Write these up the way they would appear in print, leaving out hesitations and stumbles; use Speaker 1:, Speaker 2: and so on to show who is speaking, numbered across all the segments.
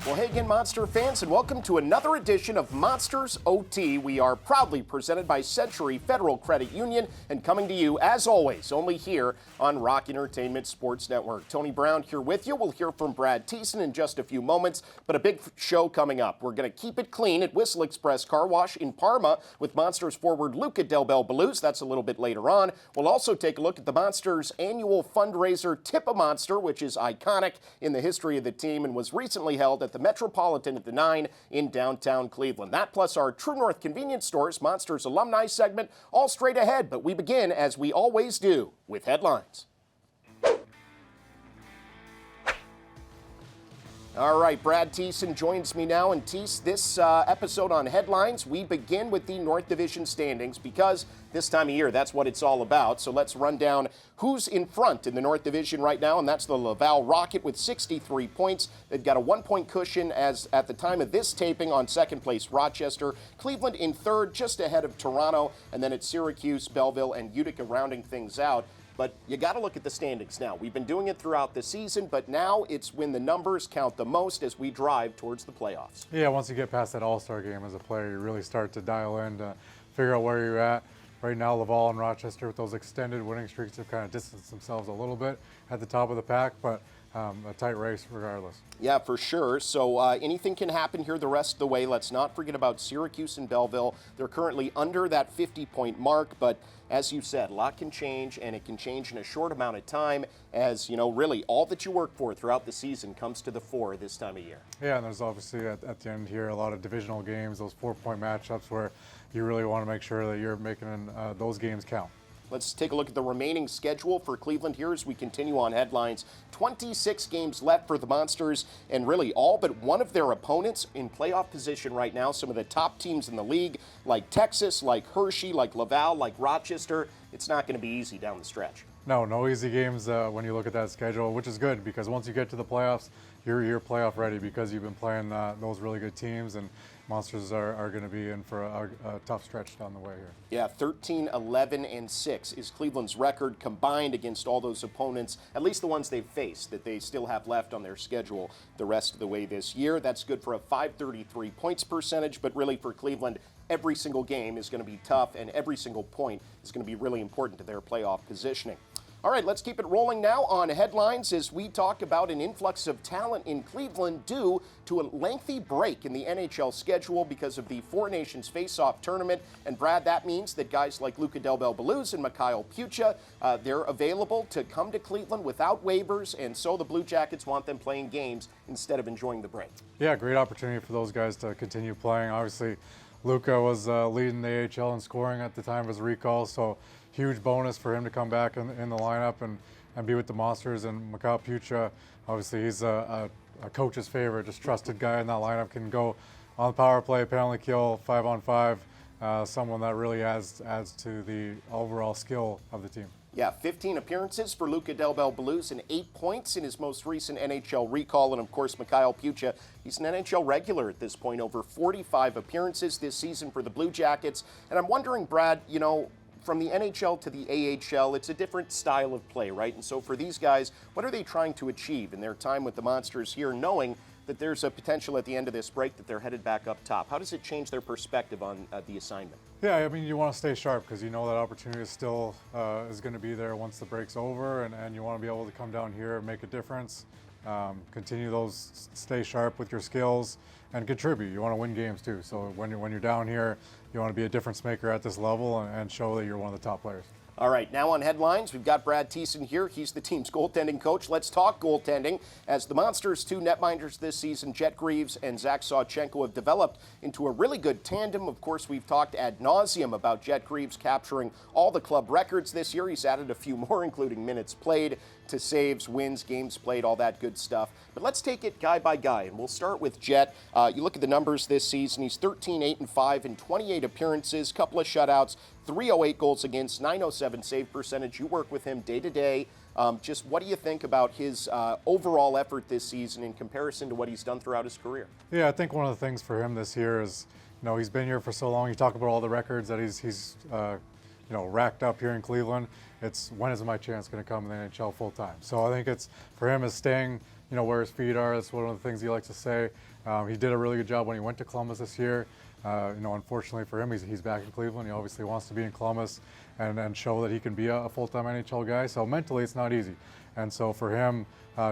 Speaker 1: Well, hey again, Monster fans, and welcome to another edition of Monsters OT. We are proudly presented by Century Federal Credit Union and coming to you, as always, only here on Rock Entertainment Sports Network. Tony Brown here with you. We'll hear from Brad Thiessen in just a few moments, but a big show coming up. We're going to keep it clean at Whistle Express Car Wash in Parma with Monsters forward Luca Belluz. That's a little bit later on. We'll also take a look at the Monsters' annual fundraiser Tip a Monster, which is iconic in the history of the team and was recently held at the Metropolitan at the 9 in downtown Cleveland. That plus our True North convenience stores, Monsters alumni segment, all straight ahead. But we begin, as we always do, with headlines. All right, Brad Thiessen joins me now. And Thies, this episode on headlines, we begin with the North Division standings because this time of year, that's what it's all about. So let's run down who's in front in the North Division right now, and that's the Laval Rocket with 63 points. They've got a 1-point cushion as at the time of this taping on second place Rochester. Cleveland in third, just ahead of Toronto, and then it's Syracuse, Belleville, and Utica rounding things out. But you got to look at the standings now. We've been doing it throughout the season, but now it's when the numbers count the most as we drive towards the playoffs.
Speaker 2: Yeah, once you get past that all-star game as a player, you really start to dial in to figure out where you're at. Right now, Laval and Rochester with those extended winning streaks have kind of distanced themselves a little bit at the top of the pack, but a tight race regardless.
Speaker 1: Yeah, for sure. So anything can happen here the rest of the way. Let's not forget about Syracuse and Belleville. They're currently under that 50-point mark, but as you said, a lot can change, and it can change in a short amount of time as, you know, really all that you work for throughout the season comes to the fore this time of year.
Speaker 2: Yeah, and there's obviously at the end here a lot of divisional games, those 4-point matchups where you really want to make sure that you're making those games count.
Speaker 1: Let's take a look at the remaining schedule for Cleveland here as we continue on headlines. 26 games left for the Monsters, and really all but one of their opponents in playoff position right now. Some of the top teams in the league, like Texas, like Hershey, like Laval, like Rochester. It's not going to be easy down the stretch.
Speaker 2: No easy games when you look at that schedule, which is good because once you get to the playoffs, you're playoff ready because you've been playing those really good teams, and Monsters are going to be in for a tough stretch down the way here.
Speaker 1: Yeah, 13, 11, and 6 is Cleveland's record combined against all those opponents, at least the ones they've faced, that they still have left on their schedule the rest of the way this year. That's good for a .533 points percentage, but really for Cleveland, every single game is going to be tough, and every single point is going to be really important to their playoff positioning. All right, let's keep it rolling now on headlines as we talk about an influx of talent in Cleveland due to a lengthy break in the NHL schedule because of the Four Nations Face-Off tournament. And Brad, that means that guys like Luca Belluz and Mikhail Pucha, they're available to come to Cleveland without waivers, and so the Blue Jackets want them playing games instead of enjoying the break.
Speaker 2: Yeah, great opportunity for those guys to continue playing. Obviously, Luca was leading the AHL in scoring at the time of his recall, so huge bonus for him to come back in the lineup and be with the Monsters. And Mikhail Pucha, obviously he's a coach's favorite, just trusted guy in that lineup, can go on the power play, penalty kill, 5-on-5, someone that really adds to the overall skill of the team.
Speaker 1: Yeah, 15 appearances for Luca Belluz and 8 points in his most recent NHL recall. And, of course, Mikhail Pucha, he's an NHL regular at this point, over 45 appearances this season for the Blue Jackets. And I'm wondering, Brad, you know, from the NHL to the AHL, it's a different style of play, right? And so for these guys, what are they trying to achieve in their time with the Monsters here, knowing that there's a potential at the end of this break that they're headed back up top? How does it change their perspective on the assignment?
Speaker 2: Yeah, I mean, you want to stay sharp because you know that opportunity is still is going to be there once the break's over, and you want to be able to come down here and make a difference, continue those, stay sharp with your skills, and contribute. You want to win games too. So when you're down here, you want to be a difference maker at this level and show that you're one of the top players.
Speaker 1: All right, now on headlines, we've got Brad Thiessen here. He's the team's goaltending coach. Let's talk goaltending. As the Monsters' two netminders this season, Jet Greaves and Zach Sawchenko, have developed into a really good tandem. Of course, we've talked ad nauseum about Jet Greaves capturing all the club records this year. He's added a few more, including minutes played to saves, wins, games played, all that good stuff. But let's take it guy by guy, and we'll start with Jet. You look at the numbers this season. He's 13, 8, and 5 in 28 appearances, couple of shutouts, 308 goals against, 907 save percentage. You work with him day to day. Just what do you think about his overall effort this season in comparison to what he's done throughout his career?
Speaker 2: Yeah, I think one of the things for him this year is, you know, he's been here for so long. You talk about all the records that he's racked up here in Cleveland. It's when is my chance going to come in the NHL full time? So I think it's for him is staying where his feet are. That's one of the things he likes to say. He did a really good job when he went to Columbus this year. Unfortunately for him, he's back in Cleveland. He obviously wants to be in Columbus and show that he can be a full-time NHL guy. So mentally, it's not easy. And so for him,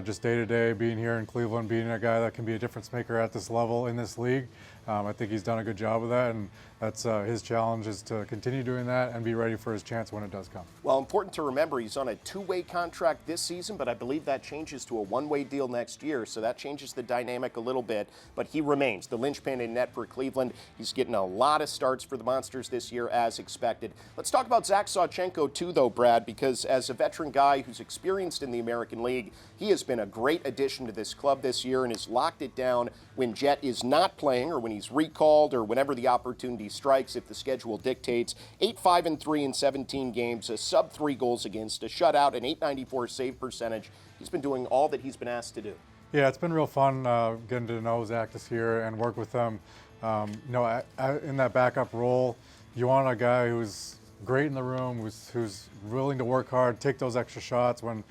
Speaker 2: just day-to-day, being here in Cleveland, being a guy that can be a difference maker at this level in this league, I think he's done a good job of that, and that's his challenge is to continue doing that and be ready for his chance when it does come.
Speaker 1: Well, important to remember, he's on a two-way contract this season, but I believe that changes to a one-way deal next year, so that changes the dynamic a little bit, but he remains the linchpin in net for Cleveland. He's getting a lot of starts for the Monsters this year as expected. Let's talk about Zach Sawchenko too, though, Brad, because as a veteran guy who's experienced in the American League, he has been a great addition to this club this year and has locked it down when Jet is not playing or when he's recalled or whenever the opportunity strikes if the schedule dictates. 8-5-3 in 17 games, a sub-3 goals against, a shutout, an .894 save percentage. He's been doing all that he's been asked to do. Yeah,
Speaker 2: it's been real fun getting to know Zach this year and work with him. In that backup role, you want a guy who's great in the room, who's willing to work hard, take those extra shots when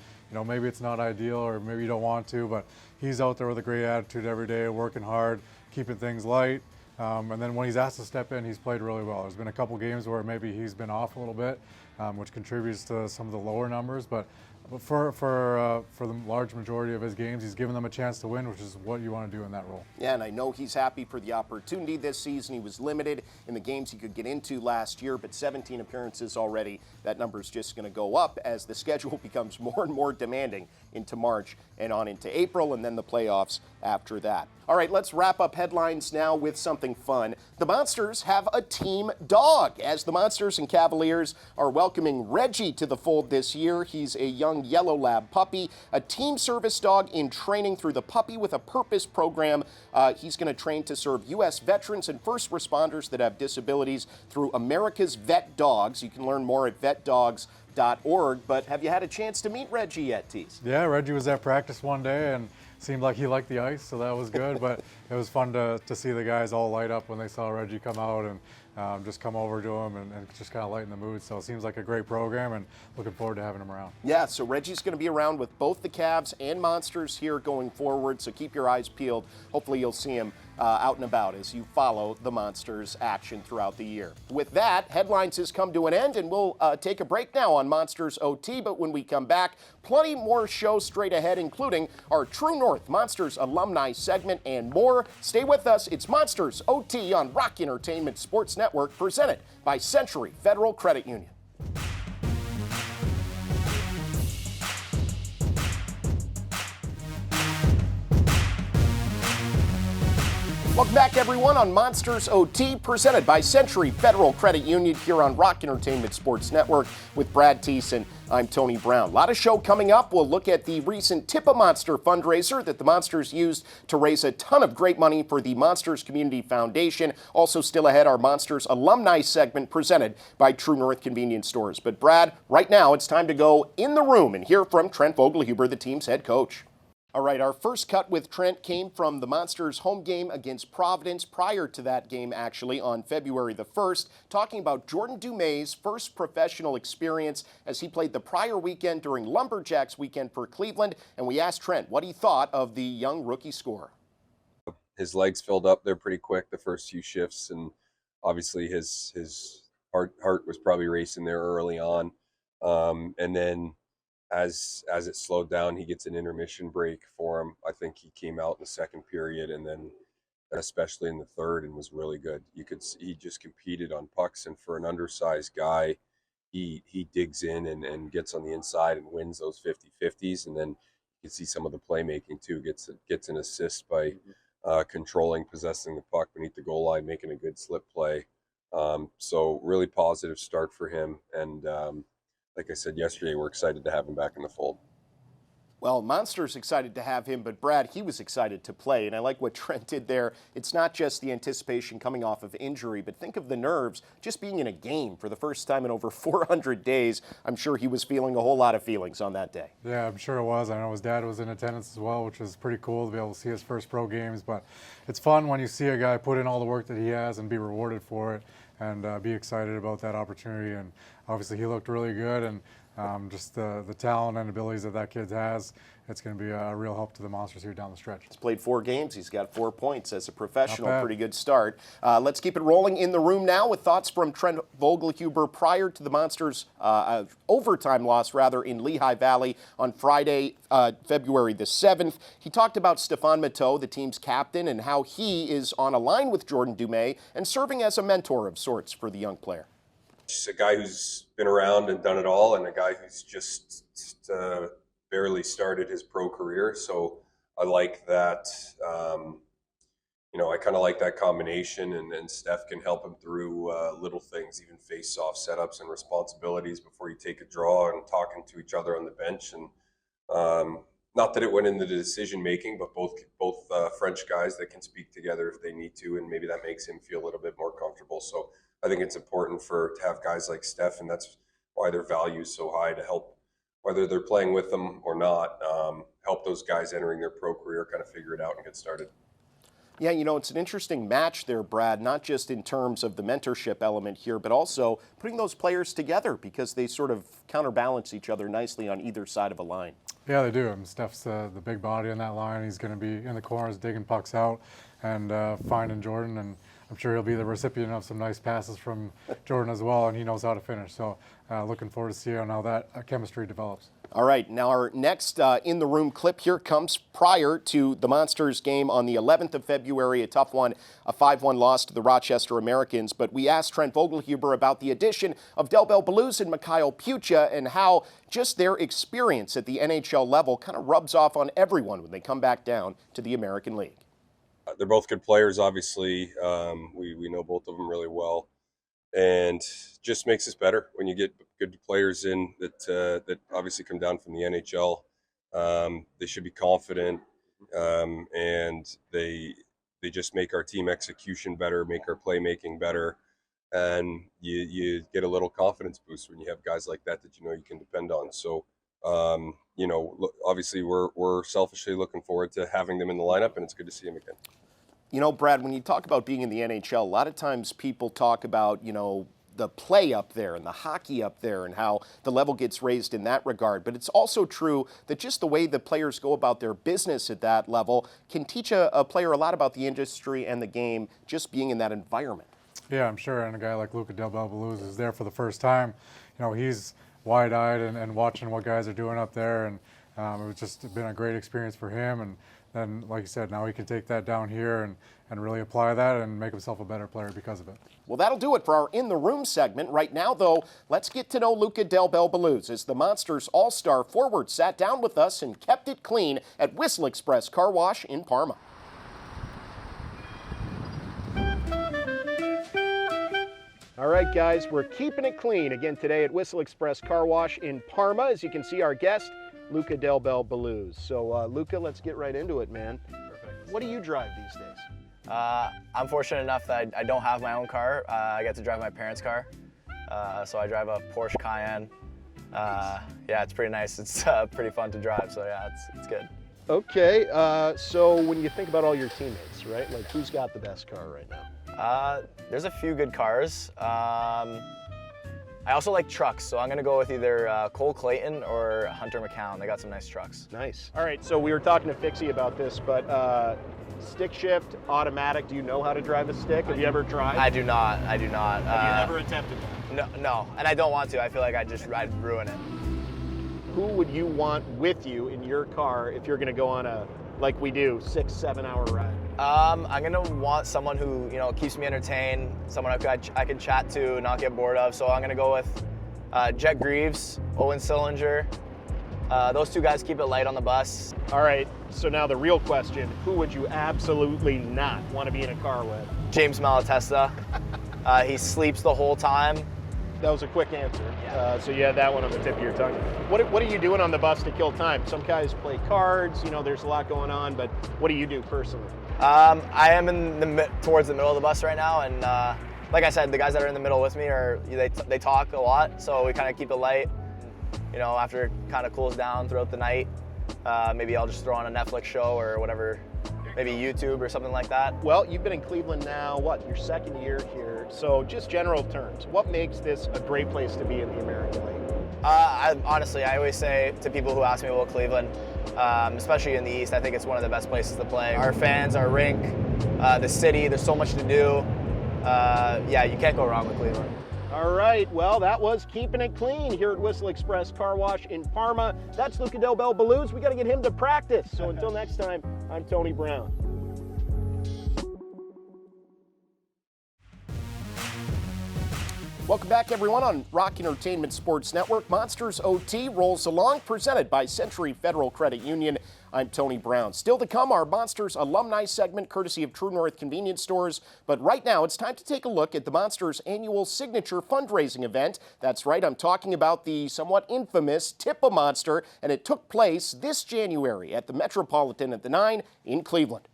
Speaker 2: maybe it's not ideal or maybe you don't want to, but he's out there with a great attitude every day, working hard, keeping things light. And then when he's asked to step in, he's played really well. There's been a couple games where maybe he's been off a little bit, which contributes to some of the lower numbers. But for the large majority of his games, he's given them a chance to win, which is what you want to do in that role.
Speaker 1: Yeah, and I know he's happy for the opportunity this season. He was limited in the games he could get into last year, but 17 appearances already. That number's just going to go up as the schedule becomes more and more demanding into March and on into April, and then the playoffs after that. All right, let's wrap up headlines now with something fun. The Monsters have a team dog, as the Monsters and Cavaliers are welcoming Reggie to the fold this year. He's a young yellow lab puppy, a team service dog in training through the Puppy with a Purpose program. He's going to train to serve U.S. veterans and first responders that have disabilities through America's Vet Dogs. You can learn more at vetdogs.org. But have you had a chance to meet Reggie yet, Tease?
Speaker 2: Yeah, Reggie was at practice one day and seemed like he liked the ice, so that was good. But it was fun to see the guys all light up when they saw Reggie come out and just come over to him and just kind of lighten the mood. So it seems like a great program and looking forward to having him around.
Speaker 1: Yeah, so Reggie's going to be around with both the Cavs and Monsters here going forward, so keep your eyes peeled. Hopefully you'll see him out and about as you follow the Monsters' action throughout the year. With that, Headlines has come to an end, and we'll take a break now on Monsters OT, but when we come back, plenty more shows straight ahead, including our True North Monsters alumni segment and more. Stay with us. It's Monsters OT on Rock Entertainment Sports Network, presented by Century Federal Credit Union. Welcome back, everyone, on Monsters OT, presented by Century Federal Credit Union here on Rock Entertainment Sports Network with Brad Thiessen. I'm Tony Brown. A lot of show coming up. We'll look at the recent Tip a Monster fundraiser that the Monsters used to raise a ton of great money for the Monsters Community Foundation. Also still ahead, our Monsters alumni segment presented by True North Convenience Stores. But Brad, right now it's time to go in the room and hear from Trent Vogelhuber, the team's head coach. All right, our first cut with Trent came from the Monsters' home game against Providence prior to that game, actually, on February the 1st, talking about Jordan Dumais' first professional experience as he played the prior weekend during Lumberjacks weekend for Cleveland. And we asked Trent what he thought of the young rookie scorer.
Speaker 3: His legs filled up there pretty quick the first few shifts, and obviously his heart was probably racing there early on. And then as it slowed down, he gets an intermission break for him. I think he came out in the second period and then especially in the third and was really good. You could see he just competed on pucks, and for an undersized guy, he digs in and gets on the inside and wins those 50-50s. And then you can see some of the playmaking too. Gets an assist by controlling, possessing the puck beneath the goal line, making a good slip play. So really positive start for him. And like I said yesterday, we're excited to have him back in the fold.
Speaker 1: Well, Monster's excited to have him, but Brad, he was excited to play. And I like what Trent did there. It's not just the anticipation coming off of injury, but think of the nerves just being in a game for the first time in over 400 days. I'm sure he was feeling a whole lot of feelings on that day.
Speaker 2: Yeah, I'm sure it was. I know his dad was in attendance as well, which was pretty cool to be able to see his first pro games. But it's fun when you see a guy put in all the work that he has and be rewarded for it, and be excited about that opportunity. And obviously he looked really good, and just the talent and abilities that kid has, it's going to be a real help to the Monsters here down the stretch.
Speaker 1: He's played 4 games. He's got 4 points as a professional.
Speaker 2: Not bad.
Speaker 1: Pretty good start. Let's keep it rolling in the room now with thoughts from Trent Vogelhuber prior to the Monsters' overtime loss, in Lehigh Valley on Friday, February the 7th. He talked about Stephane Matteau, the team's captain, and how he is on a line with Jordan Dumais and serving as a mentor of sorts for the young player.
Speaker 3: Just a guy who's been around and done it all, and a guy who's just barely started his pro career. So I like that. I kind of like that combination, and Steph can help him through little things, even face-off setups and responsibilities before you take a draw, and talking to each other on the bench. And not that it went into the decision making, but both French guys that can speak together if they need to, and maybe that makes him feel a little bit more comfortable. So I think it's important to have guys like Steph, and that's why their value is so high, to help, whether they're playing with them or not, help those guys entering their pro career kind of figure it out and get started.
Speaker 1: Yeah, it's an interesting match there, Brad, not just in terms of the mentorship element here, but also putting those players together because they sort of counterbalance each other nicely on either side of a line.
Speaker 2: Yeah, they do. Steph's the big body on that line. He's going to be in the corners digging pucks out and finding Jordan, and I'm sure he'll be the recipient of some nice passes from Jordan as well, and he knows how to finish. So looking forward to seeing how that chemistry develops.
Speaker 1: All right, now our next in-the-room clip here comes prior to the Monsters game on the 11th of February, a tough one, a 5-1 loss to the Rochester Americans. But we asked Trent Vogelhuber about the addition of Belluz and Mikhail Pucha and how just their experience at the NHL level kind of rubs off on everyone when they come back down to the American League.
Speaker 3: They're both good players, obviously. We know both of them really well. And just makes us better when you get good players in that obviously come down from the NHL. They should be confident, and they just make our team execution better, make our playmaking better, and you get a little confidence boost when you have guys like that you can depend on. So obviously we're selfishly looking forward to having them in the lineup, and it's good to see them again.
Speaker 1: Brad, when you talk about being in the NHL, a lot of times people talk about, the play up there and the hockey up there and how the level gets raised in that regard. But it's also true that just the way the players go about their business at that level can teach a player a lot about the industry and the game just being in that environment.
Speaker 2: Yeah, I'm sure. And a guy like Luca Belluz is there for the first time. He's wide-eyed and watching what guys are doing up there. And it was just been a great experience for him. And then, like you said, now he can take that down here and really apply that and make himself a better player because of it.
Speaker 1: Well, that'll do it for our In the Room segment. Right now, though, let's get to know Luca Belluz as the Monsters All-Star forward sat down with us and kept it clean at Whistle Express Car Wash in Parma. All right, guys, we're keeping it clean again today at Whistle Express Car Wash in Parma. As you can see, our guest, Luca Belluz. So, Luca, let's get right into it, man. Perfect. What do you drive these days?
Speaker 4: I'm fortunate enough that I don't have my own car. I get to drive my parents' car. So I drive a Porsche Cayenne. Yeah, it's pretty nice. It's pretty fun to drive, so yeah, it's good.
Speaker 1: Okay, so when you think about all your teammates, right? Like, who's got the best car right now?
Speaker 4: There's a few good cars. I also like trucks, so I'm gonna go with either Cole Clayton or Hunter McCown. They got some nice trucks.
Speaker 1: Nice. All right, so we were talking to Fixie about this, but stick shift, automatic, do you know how to drive a stick? Have you ever tried?
Speaker 4: I do not.
Speaker 1: Have you never attempted that?
Speaker 4: No, and I don't want to. I feel like I'd ruin it.
Speaker 1: Who would you want with you in your car if you're gonna go on a, like we do, 6-7 hour ride?
Speaker 4: I'm gonna want someone who keeps me entertained, someone I can chat to, not get bored of. So I'm gonna go with Jet Greaves, Owen Sillinger. Those two guys keep it light on the bus.
Speaker 1: All right, so now the real question, who would you absolutely not want to be in a car with?
Speaker 4: James Malatesta. He sleeps the whole time.
Speaker 1: That was a quick answer.
Speaker 4: Yeah.
Speaker 1: So you had that one on the tip of your tongue. What are you doing on the bus to kill time? Some guys play cards, there's a lot going on, but what do you do personally?
Speaker 4: I am towards the middle of the bus right now, and like I said, the guys that are in the middle with me they talk a lot, so we kind of keep it light. After it kind of cools down throughout the night, maybe I'll just throw on a Netflix show or whatever, maybe YouTube or something like that.
Speaker 1: Well, you've been in Cleveland now, your second year here, so just general terms, what makes this a great place to be in the American League?
Speaker 4: Honestly, I always say to people who ask me about Cleveland, especially in the East, I think it's one of the best places to play. Our fans, our rink, the city, there's so much to do. Yeah, you can't go wrong with Cleveland.
Speaker 1: All right, well, that was keeping it clean here at Whistle Express Car Wash in Parma. That's Luca Belluz. We got to get him to practice. So until next time, I'm Tony Brown. Welcome back, everyone, on Rock Entertainment Sports Network. Monsters OT rolls along, presented by Century Federal Credit Union. I'm Tony Brown. Still to come, our Monsters alumni segment, courtesy of True North Convenience Stores. But right now, it's time to take a look at the Monsters' annual signature fundraising event. That's right, I'm talking about the somewhat infamous Tip-A-Monster, and it took place this January at the Metropolitan at the 9 in Cleveland.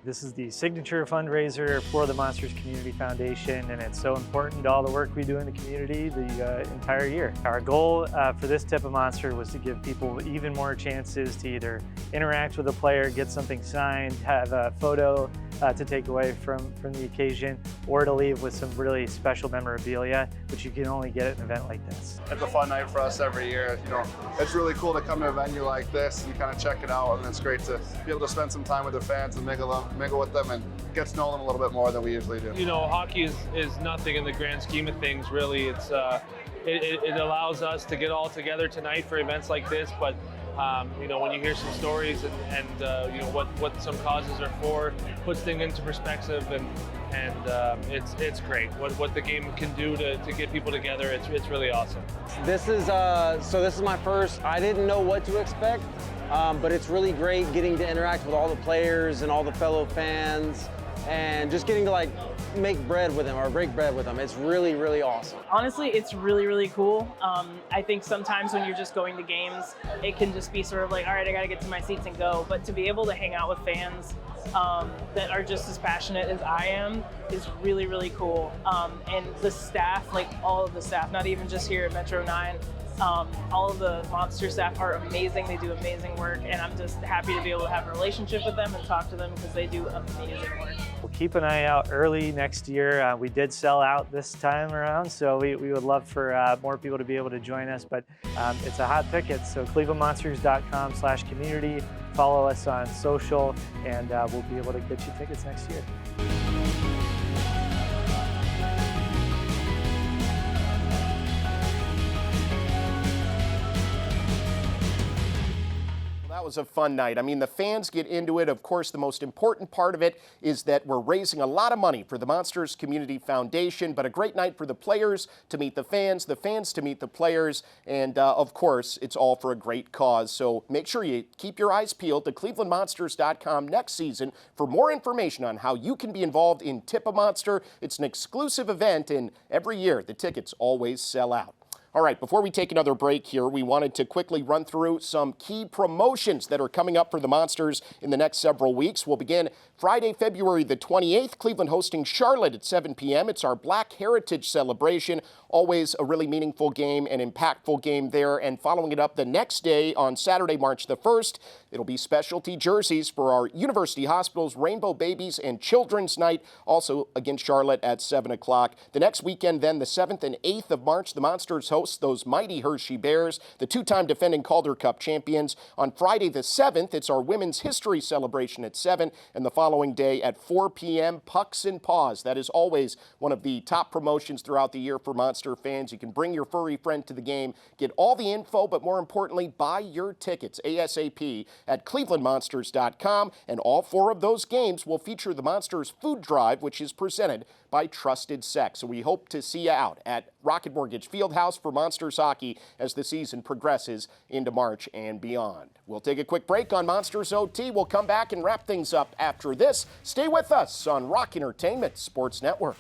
Speaker 5: This is the signature fundraiser for the Monsters Community Foundation, and it's so important to all the work we do in the community the entire year. Our goal for this Tip-A-Monster was to give people even more chances to either interact with a player, get something signed, have a photo to take away from the occasion, or to leave with some really special memorabilia, which you can only get at an event like this.
Speaker 6: It's a fun night for us every year. You know, it's really cool to come to a venue like this and kind of check it out, and it's great to be able to spend some time with the fans and mingle with them and get to know them a little bit more than we usually do.
Speaker 7: You know, hockey is nothing in the grand scheme of things, really. It's it allows us to get all together tonight for events like this, but you know, when you hear some stories and you know what some causes are for, puts things into perspective, and it's great what the game can do to get people together. It's really awesome.
Speaker 8: This is this is my first. I didn't know what to expect, but it's really great getting to interact with all the players and all the fellow fans, and just getting to like make bread with them or break bread with them. It's really, really awesome.
Speaker 9: Honestly, it's really, really cool. I think sometimes when you're just going to games, it can just be sort of like, all right, I gotta get to my seats and go. But to be able to hang out with fans that are just as passionate as I am is really, really cool. And the staff, like all of the staff, not even just here at Metro 9, all of the Monster staff are amazing. They do amazing work, and I'm just happy to be able to have a relationship with them and talk to them because they do amazing work.
Speaker 5: We'll keep an eye out early next year. We did sell out this time around, so we would love for more people to be able to join us, but it's a hot ticket, so clevelandmonsters.com/community. Follow us on social, and we'll be able to get you tickets next year.
Speaker 1: That was a fun night. I mean, the fans get into it. Of course, the most important part of it is that we're raising a lot of money for the Monsters Community Foundation, but a great night for the players to meet the fans to meet the players, and of course, it's all for a great cause. So make sure you keep your eyes peeled to clevelandmonsters.com next season for more information on how you can be involved in Tip-A-Monster. It's an exclusive event, and every year the tickets always sell out. All right, before we take another break here, we wanted to quickly run through some key promotions that are coming up for the Monsters in the next several weeks. We'll begin Friday, February the 28th, Cleveland hosting Charlotte at 7 p.m. It's our Black Heritage celebration. Always a really meaningful game, an impactful game there. And following it up the next day on Saturday, March the 1st, it'll be specialty jerseys for our University Hospitals Rainbow Babies and Children's Night, also against Charlotte at 7 o'clock. The next weekend, then, the 7th and 8th of March, the Monsters host those mighty Hershey Bears, the two-time defending Calder Cup champions. On Friday the 7th, it's our Women's History celebration at 7, and the following day at 4 p.m., Pucks and Paws. That is always one of the top promotions throughout the year for Monster fans. You can bring your furry friend to the game, get all the info, but more importantly, buy your tickets ASAP at clevelandmonsters.com, and all 4 of those games will feature the Monsters Food Drive, which is presented by Trusted Sex. So we hope to see you out at Rocket Mortgage Fieldhouse for Monsters hockey as the season progresses into March and beyond. We'll take a quick break on Monsters OT. We'll come back and wrap things up after this. Stay with us on Rock Entertainment Sports Network.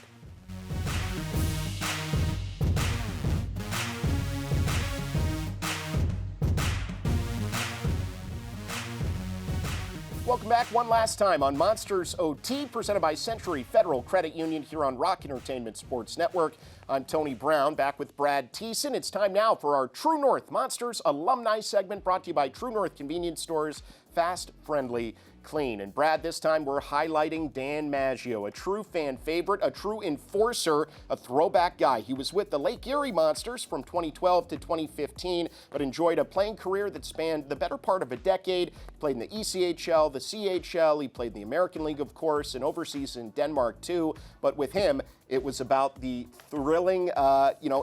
Speaker 1: Welcome back one last time on Monsters OT, presented by Century Federal Credit Union here on Rock Entertainment Sports Network. I'm Tony Brown, back with Brad Thiessen. It's time now for our True North Monsters alumni segment, brought to you by True North Convenience Stores. Fast, friendly, clean. And Brad, this time we're highlighting Dan Maggio, a true fan favorite, a true enforcer, a throwback guy. He was with the Lake Erie Monsters from 2012 to 2015, but enjoyed a playing career that spanned the better part of a decade. He played in the ECHL, the CHL, he played in the American League, of course, and overseas in Denmark too. But with him, it was about the thrilling,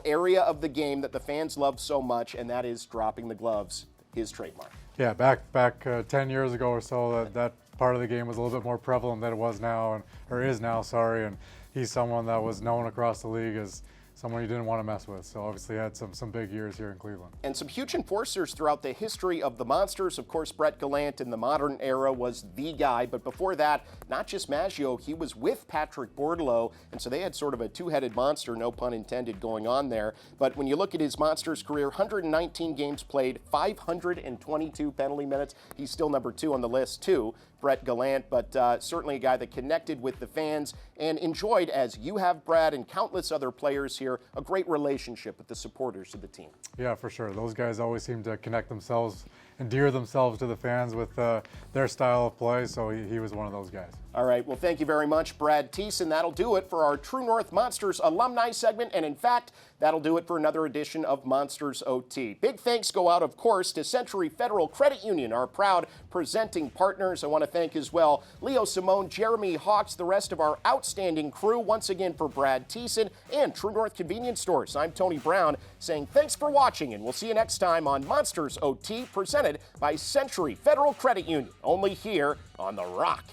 Speaker 1: area of the game that the fans love so much, and that is dropping the gloves, his trademark.
Speaker 2: Yeah, back 10 years ago or so, that part of the game was a little bit more prevalent than it was now, or is now, sorry. And he's someone that was known across the league as someone you didn't want to mess with. So obviously had some big years here in Cleveland.
Speaker 1: And some huge enforcers throughout the history of the Monsters. Of course, Brett Gallant in the modern era was the guy. But before that, not just Maggio, he was with Patrick Bordelot. And so they had sort of a two-headed monster, no pun intended, going on there. But when you look at his Monsters career, 119 games played, 522 penalty minutes. He's still number 2 on the list, too, Brett Gallant, but certainly a guy that connected with the fans and enjoyed, as you have, Brad, and countless other players here, a great relationship with the supporters of the team.
Speaker 2: Yeah, for sure. Those guys always seem to connect themselves, endear themselves to the fans with their style of play, so he was one of those guys.
Speaker 1: All right, well, thank you very much, Brad Thiessen. That'll do it for our True North Monsters alumni segment, and in fact, that'll do it for another edition of Monsters OT. Big thanks go out, of course, to Century Federal Credit Union, our proud presenting partners. I want to thank as well Leo Simone, Jeremy Hawks, the rest of our outstanding crew. Once again for Brad Thiessen and True North Convenience Stores, I'm Tony Brown saying thanks for watching, and we'll see you next time on Monsters OT, presented by Century Federal Credit Union, only here on The Rock.